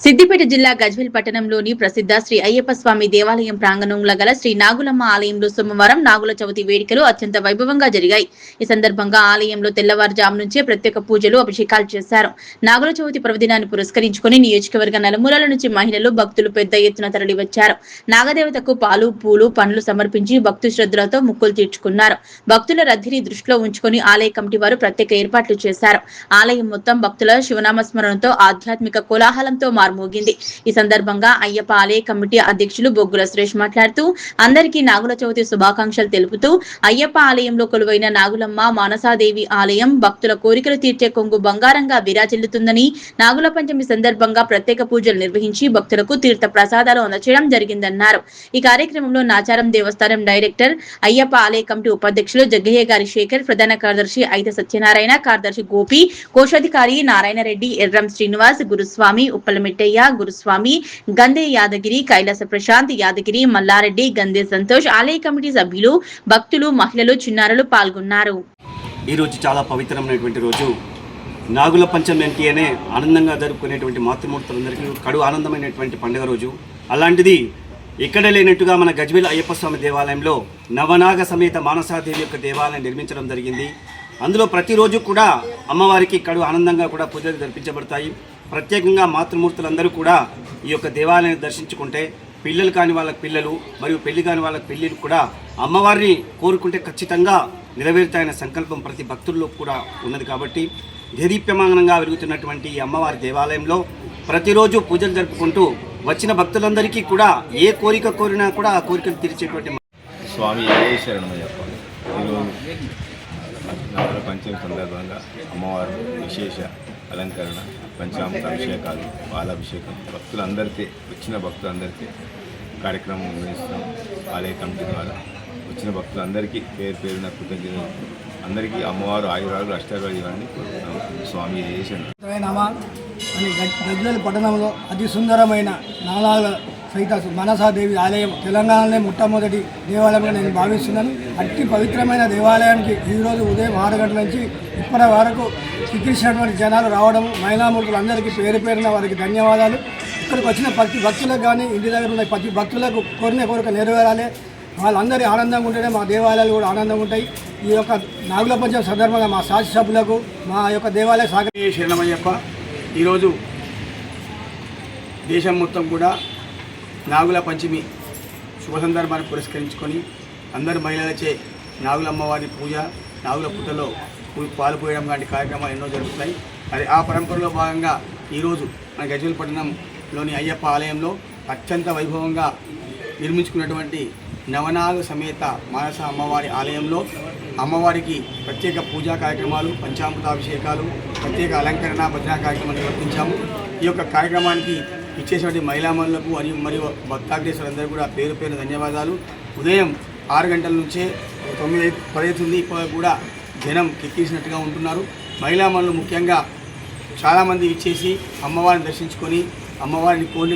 సిద్దిపేట జిల్లా గజ్వేల్ పట్టణంలోని ప్రసిద్ధ శ్రీ అయ్యప్ప స్వామి దేవాలయం ప్రాంగణంలో గల శ్రీ నాగులమ్మ ఆలయంలో సోమవారం నాగుల చవితి వేడుకలు అత్యంత వైభవంగా జరిగాయి. ఈ సందర్భంగా ఆలయంలో తెల్లవారుజాము నుంచే ప్రత్యేక పూజలు, అభిషేకాలు చేశారు. నాగుల చవితి పర్వదినాన్ని పురస్కరించుకుని నియోజకవర్గ నలుమూలల నుంచి మహిళలు, భక్తులు పెద్ద ఎత్తున తరలివచ్చారు. నాగదేవతకు పాలు, పూలు, పండ్లు సమర్పించి భక్తు శ్రద్ధలతో మొక్కులు తీర్చుకున్నారు. భక్తుల రద్దీని దృష్టిలో ఉంచుకుని ఆలయ కమిటీ వారు ప్రత్యేక ఏర్పాట్లు చేశారు. ఆలయం మొత్తం భక్తుల శివనామస్మరణతో ఆధ్యాత్మిక కోలాహలంతో మోగింది. ఈ సందర్భంగా అయ్యప్ప ఆలయ కమిటీ అధ్యక్షులు బొగ్గుల సురేష్ మాట్లాడుతూ అందరికీ నాగుల చవితి శుభాకాంక్షలు తెలుపుతూ అయ్యప్ప ఆలయంలో కొలువైన నాగులమ్మ మానసాదేవి ఆలయం భక్తుల కోరికలు తీర్చే కొంగు బంగారంగా విరాజిల్లుతుందని, నాగుల పంచమి సందర్భంగా ప్రత్యేక పూజలు నిర్వహించి భక్తులకు తీర్థ ప్రసాదాలు అందచేయడం జరిగిందన్నారు. ఈ కార్యక్రమంలో నాచారం దేవస్థానం డైరెక్టర్, అయ్యప్ప ఆలయ కమిటీ ఉపాధ్యక్షులు జగ్గయ్య గారి శేఖర్, ప్రధాన కార్యదర్శి అయితే సత్యనారాయణ, కార్యదర్శి గోపి, కోశాధికారి నారాయణ రెడ్డి, ఎర్రం శ్రీనివాస్, గురుస్వామి, ఉప్పలమిట్టయ్య, గురుస్వామి, గందే యాదగిరి, కైలాస ప్రశాంత్ యాదగిరి, మల్లారెడ్డి, గందే సంతోష్, ఆలయ కమిటీ సభ్యులు, భక్తులు, మహిళలు, చిన్నారులు పాల్గొన్నారు. ఈ రోజు చాలా పవిత్రమైనటువంటి రోజు. నాగుల పంచమి అంటేనే ఆనందంగా జరుపుకునేటువంటి మాతృమూర్తులందరికీ కడు ఆనందమైనటువంటి పండుగ రోజు. అలాంటిది ఇక్కడ లేనట్టుగా మన గజ్వేల్ అయ్యప్ప స్వామి దేవాలయంలో నవనాగ సమేత మానసాదేవి యొక్క దేవాలయం నిర్మించడం జరిగింది. అందులో ప్రతిరోజు కూడా అమ్మవారికి కడు ఆనందంగా కూడా పూజలు జరిపించబడతాయి. ప్రత్యేకంగా మాతృమూర్తులందరూ కూడా ఈ యొక్క దేవాలయాన్ని దర్శించుకుంటే పిల్లలు కాని వాళ్ళకి పిల్లలు మరియు పెళ్లి కాని వాళ్ళకి పెళ్ళిళ్ళు కూడా అమ్మవారిని కోరుకుంటే ఖచ్చితంగా నెరవేరుతాయనే సంకల్పం ప్రతి భక్తుల్లో కూడా ఉన్నది. కాబట్టి దేదీప్యమానంగా వెలుగుతున్నటువంటి ఈ అమ్మవారి దేవాలయంలో ప్రతిరోజు పూజలు జరుపుకుంటూ వచ్చిన భక్తులందరికీ కూడా ఏ కోరిక కోరినా కూడా ఆ కోరికలు తీర్చేటువంటి స్వామి శరణమయ్యప్ప. ఈరోజు నాగుల పంచమి సందర్భంగా అమ్మవారు విశేష అలంకరణ, పంచామృత అభిషేకాలు, పాలాభిషేకం భక్తులందరికీ, వచ్చిన భక్తులందరికీ కార్యక్రమం నిర్వహిస్తున్నాం. ఆలయ కమిటీ ద్వారా వచ్చిన భక్తులందరికీ పేరు పేరున కృతజ్ఞతలు. అందరికీ అమ్మవారు ఆయురాలు అష్టారోగ్యాలు ఇవన్నీ కోరుతున్నాం. స్వామి అని గజ్వేల్ పట్టణంలో అతి సుందరమైన నాగాల సహిత మనసాదేవి ఆలయం తెలంగాణలో మొట్టమొదటి దేవాలయంగా నేను భావిస్తున్నాను. అతి పవిత్రమైన దేవాలయానికి ఈరోజు ఉదయం 6 గంటల నుంచి ఇప్పటి వరకు చికిత్సినటువంటి జనాలు రావడం, మహిళామూర్తులందరికీ పేరు పేరున వారికి ధన్యవాదాలు. ఇక్కడికి వచ్చిన ప్రతి భక్తులకు కానీ ఇంటి దగ్గర ఉన్న ప్రతి భక్తులకు కోరిక నెరవేరాలి. వాళ్ళందరి ఆనందంగా ఉంటేనే మా దేవాలయాలు కూడా ఆనందంగా ఉంటాయి. ఈ యొక్క నాగుల పంచమి సందర్భంగా మా శాసనసభ్యులకు, మా యొక్క దేవాలయ శరణమయ్యప్ప. ఈరోజు దేశం మొత్తం కూడా నాగుల పంచమి శుభ సందర్భాన్ని పురస్కరించుకొని అందరు మహిళలచే నాగులమ్మవారి పూజ, నాగుల పుట్టలో పాలు పోయడం లాంటి కార్యక్రమాలు ఎన్నో జరుగుతాయి. మరి ఆ పరంపరలో భాగంగా ఈరోజు మన గజ్వేల్ పట్టణంలోని అయ్యప్ప ఆలయంలో అత్యంత వైభవంగా నిర్మించుకున్నటువంటి నవనాగ సమేత మానస అమ్మవారి ఆలయంలో అమ్మవారికి ప్రత్యేక పూజా కార్యక్రమాలు, పంచామృతాభిషేకాలు, ప్రత్యేక అలంకరణ, భజన కార్యక్రమాలు నిర్వహించాము. ఈ యొక్క కార్యక్రమానికి ఇచ్చేటువంటి మహిళామణులకు మరియు భక్తాగ్రేసులందరూ కూడా పేరు పేరు ధన్యవాదాలు. ఉదయం 6 గంటల నుంచే 9:10 ఇప్పుడు కూడా జనం కెక్కిసినట్టుగా ఉంటున్నారు. మహిళామణులు ముఖ్యంగా చాలామంది ఇచ్చేసి అమ్మవారిని దర్శించుకొని అమ్మవారిని కోరి